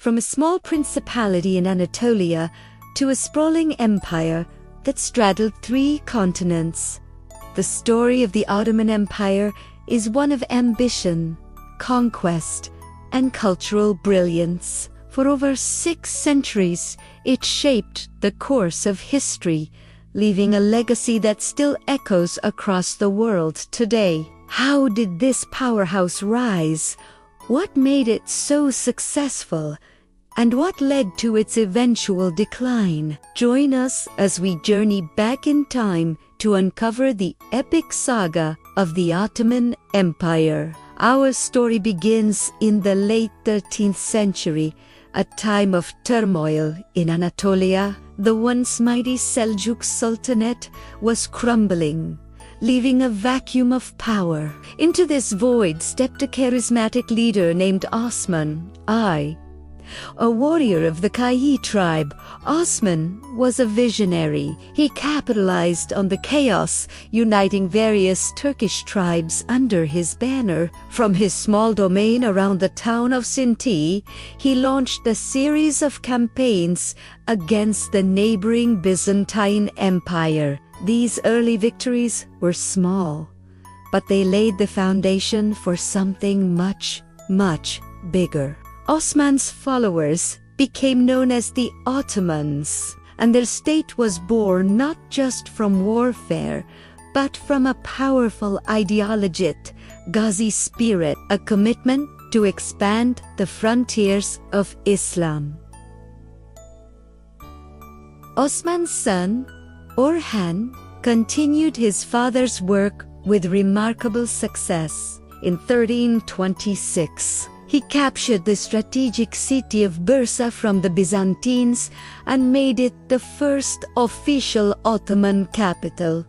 from a small principality in Anatolia to a sprawling empire that straddled 3 continents. The story of the Ottoman Empire is one of ambition, conquest, and cultural brilliance. For over 6 centuries, it shaped the course of history, leaving a legacy that still echoes across the world today. How did this powerhouse rise? What made it so successful? And what led to its eventual decline? Join us as we journey back in time to uncover the epic saga of the Ottoman Empire. Our story begins in the late 13th century, a time of turmoil in Anatolia. The once mighty Seljuk Sultanate was crumbling, leaving a vacuum of power. Into this void stepped a charismatic leader named Osman I, a warrior of the Kai tribe. Osman was a visionary. He capitalized on the chaos, uniting various Turkish tribes under his banner. From his small domain around the town of Sinti, he launched a series of campaigns against the neighboring Byzantine Empire. These early victories were small, but they laid the foundation for something much, much bigger. Osman's followers became known as the Ottomans, and their state was born not just from warfare, but from a powerful ideology, Ghazi spirit, a commitment to expand the frontiers of Islam. Osman's son, Orhan, continued his father's work with remarkable success. In 1326, he captured the strategic city of Bursa from the Byzantines and made it the first official Ottoman capital.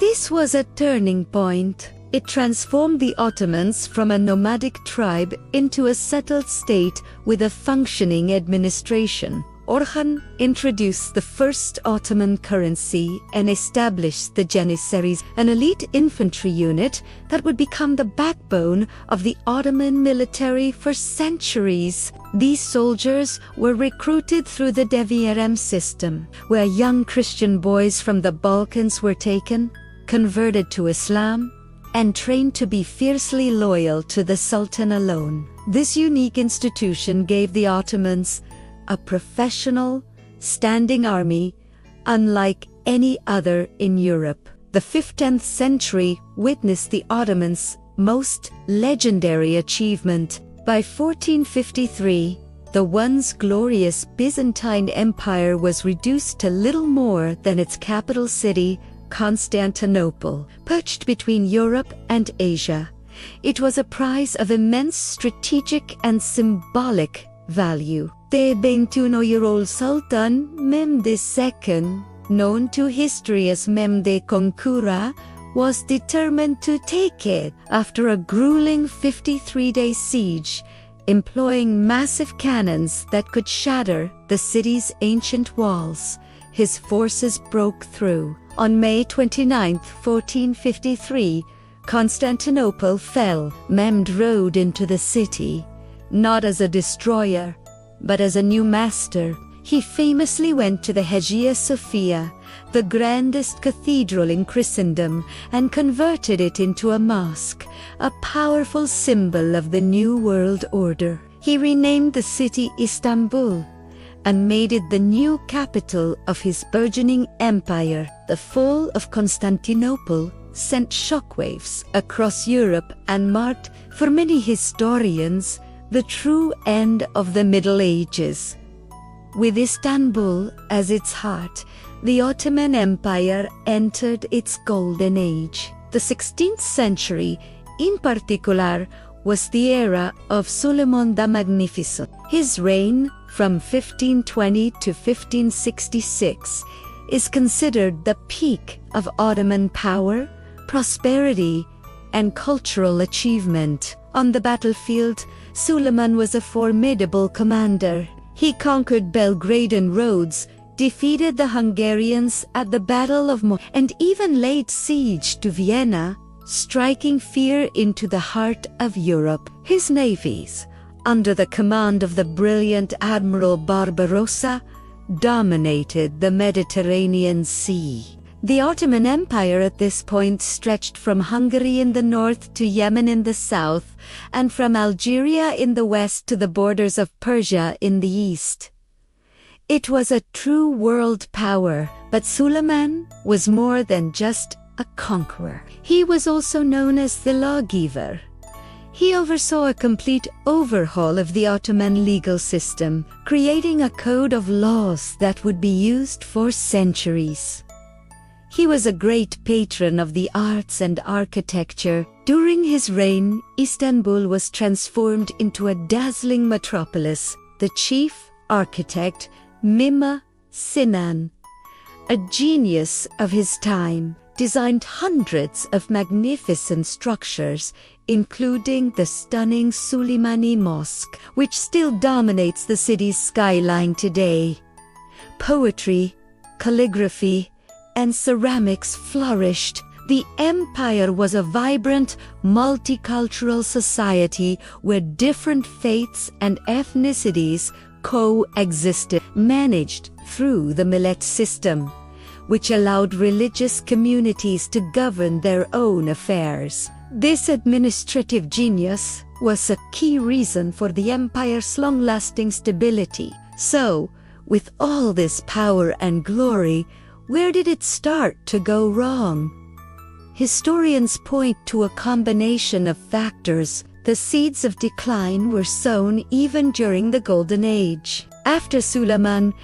This was a turning point. It transformed the Ottomans from a nomadic tribe into a settled state with a functioning administration. Orhan introduced the first Ottoman currency and established the Janissaries, an elite infantry unit that would become the backbone of the Ottoman military for centuries. These soldiers were recruited through the Devierim system, where young Christian boys from the Balkans were taken, converted to Islam, and trained to be fiercely loyal to the Sultan alone. This unique institution gave the Ottomans a professional, standing army unlike any other in Europe. The 15th century witnessed the Ottomans' most legendary achievement. By 1453, the once glorious Byzantine Empire was reduced to little more than its capital city, Constantinople. Perched between Europe and Asia, it was a prize of immense strategic and symbolic value. The 21-year-old Sultan Mehmed II, known to history as Mehmed Conqueror, was determined to take it. After a grueling 53-day siege, employing massive cannons that could shatter the city's ancient walls, his forces broke through. On May 29, 1453, Constantinople fell. Mehmed rode into the city, not as a destroyer, but as a new master. He famously went to the Hagia Sophia, the grandest cathedral in Christendom, and converted it into a mosque, a powerful symbol of the New World Order. He renamed the city Istanbul and made it the new capital of his burgeoning empire. The fall of Constantinople sent shockwaves across Europe and marked, for many historians, the true end of the Middle Ages. With Istanbul as its heart, the Ottoman Empire entered its golden age. The 16th century, in particular, was the era of Suleiman the Magnificent. His reign, from 1520 to 1566, is considered the peak of Ottoman power, prosperity, and cultural achievement. On the battlefield, Suleiman was a formidable commander. He conquered Belgrade and Rhodes, defeated the Hungarians at the Battle of and even laid siege to Vienna, striking fear into the heart of Europe. His navies, under the command of the brilliant Admiral Barbarossa, dominated the Mediterranean Sea. The Ottoman Empire at this point stretched from Hungary in the north to Yemen in the south, and from Algeria in the west to the borders of Persia in the east. It was a true world power, but Suleiman was more than just a conqueror. He was also known as the lawgiver. He oversaw a complete overhaul of the Ottoman legal system, creating a code of laws that would be used for centuries. He was a great patron of the arts and architecture. During his reign, Istanbul was transformed into a dazzling metropolis. The chief architect, Mimar Sinan, a genius of his time, designed hundreds of magnificent structures, including the stunning Suleimani Mosque, which still dominates the city's skyline today. Poetry, calligraphy, and ceramics flourished. The empire was a vibrant, multicultural society where different faiths and ethnicities coexisted, managed through the millet system, which allowed religious communities to govern their own affairs. This administrative genius was a key reason for the empire's long-lasting stability. So, with all this power and glory, where did it start to go wrong? Historians point to a combination of factors. The seeds of decline were sown even during the Golden Age. After Suleiman,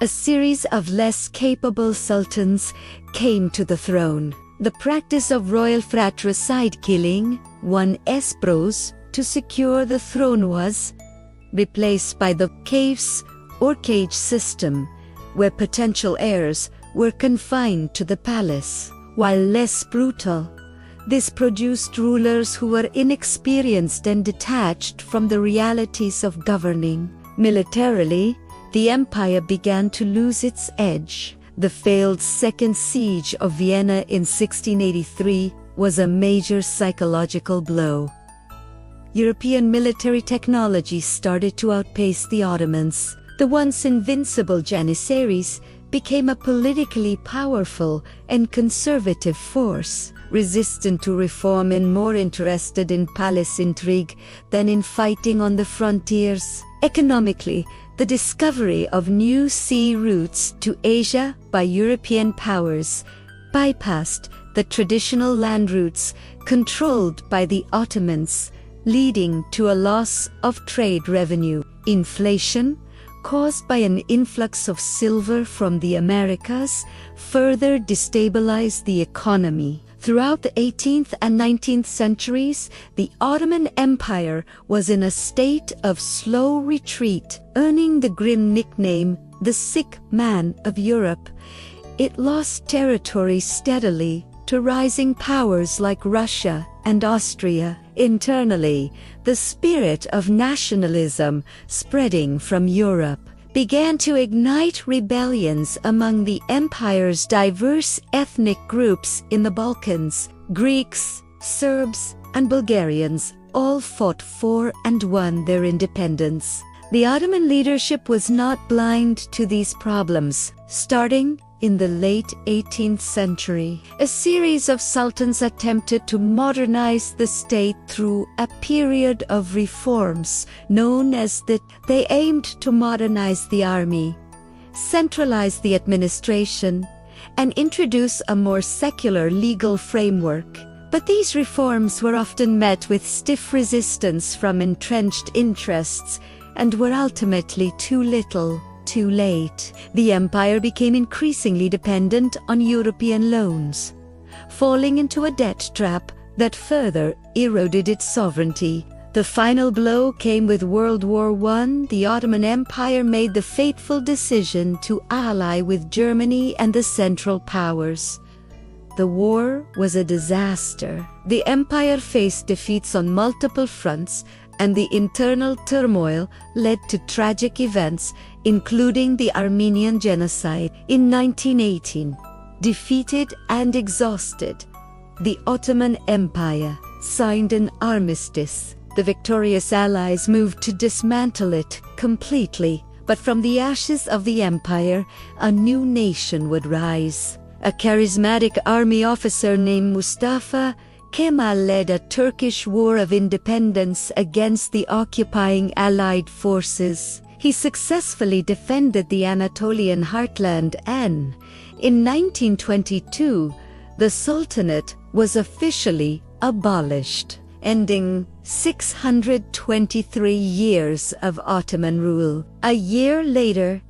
a series of less capable sultans came to the throne. The practice of royal fratricide killing, one espouse, to secure the throne was replaced by the caves or cage system, where potential heirs were confined to the palace. While less brutal, this produced rulers who were inexperienced and detached from the realities of governing. Militarily, the empire began to lose its edge. The failed Second Siege of Vienna in 1683 was a major psychological blow. European military technology started to outpace the Ottomans. The once invincible Janissaries became a politically powerful and conservative force, resistant to reform and more interested in palace intrigue than in fighting on the frontiers. Economically, the discovery of new sea routes to Asia by European powers bypassed the traditional land routes controlled by the Ottomans, leading to a loss of trade revenue. Inflation, caused by an influx of silver from the Americas, further destabilized the economy. Throughout the 18th and 19th centuries, the Ottoman Empire was in a state of slow retreat, earning the grim nickname, the Sick Man of Europe. It lost territory steadily to rising powers like Russia and Austria. Internally, the spirit of nationalism spreading from Europe began to ignite rebellions among the empire's diverse ethnic groups in the Balkans. Greeks, Serbs, and Bulgarians all fought for and won their independence. The Ottoman leadership was not blind to these problems. Starting in the late 18th century, a series of sultans attempted to modernize the state through a period of reforms known as the. They aimed to modernize the army, centralize the administration, and introduce a more secular legal framework. But these reforms were often met with stiff resistance from entrenched interests and were ultimately too little, too late. The empire became increasingly dependent on European loans, falling into a debt trap that further eroded its sovereignty. The final blow came with World War I. The Ottoman Empire made the fateful decision to ally with Germany and the Central Powers. The war was a disaster. The empire faced defeats on multiple fronts, and the internal turmoil led to tragic events, including the Armenian genocide. In 1918, defeated and exhausted, the Ottoman Empire signed an armistice The victorious allies moved to dismantle it completely, but from the ashes of the empire, a new nation would rise. A charismatic army officer named Mustafa Kemal led a Turkish war of independence against the occupying Allied forces. He successfully defended the Anatolian heartland and, in 1922, the Sultanate was officially abolished, ending 623 years of Ottoman rule. A year later,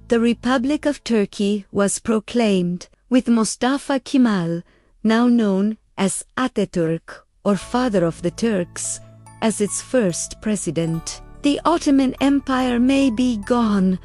the Republic of Turkey was proclaimed, with Mustafa Kemal, now known as Atatürk, or Father of the Turks, as its first president. The Ottoman Empire may be gone,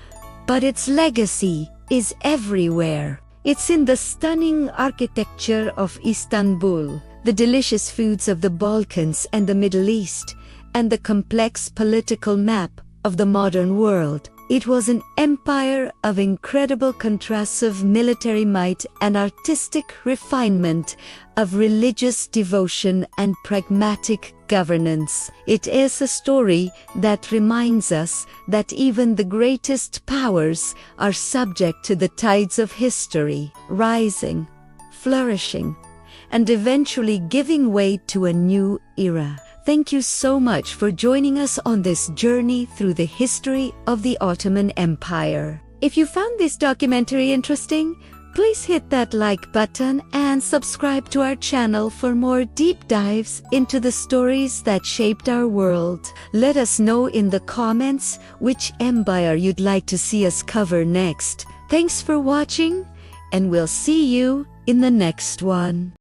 but its legacy is everywhere. It's in the stunning architecture of Istanbul, the delicious foods of the Balkans and the Middle East, and the complex political map of the modern world. It was an empire of incredible contrasts of military might and artistic refinement, of religious devotion and pragmatic governance. It is a story that reminds us that even the greatest powers are subject to the tides of history, rising, flourishing, and eventually giving way to a new era. Thank you so much for joining us on this journey through the history of the Ottoman Empire. If you found this documentary interesting, please hit that like button and subscribe to our channel for more deep dives into the stories that shaped our world. Let us know in the comments which empire you'd like to see us cover next. Thanks for watching, and we'll see you in the next one.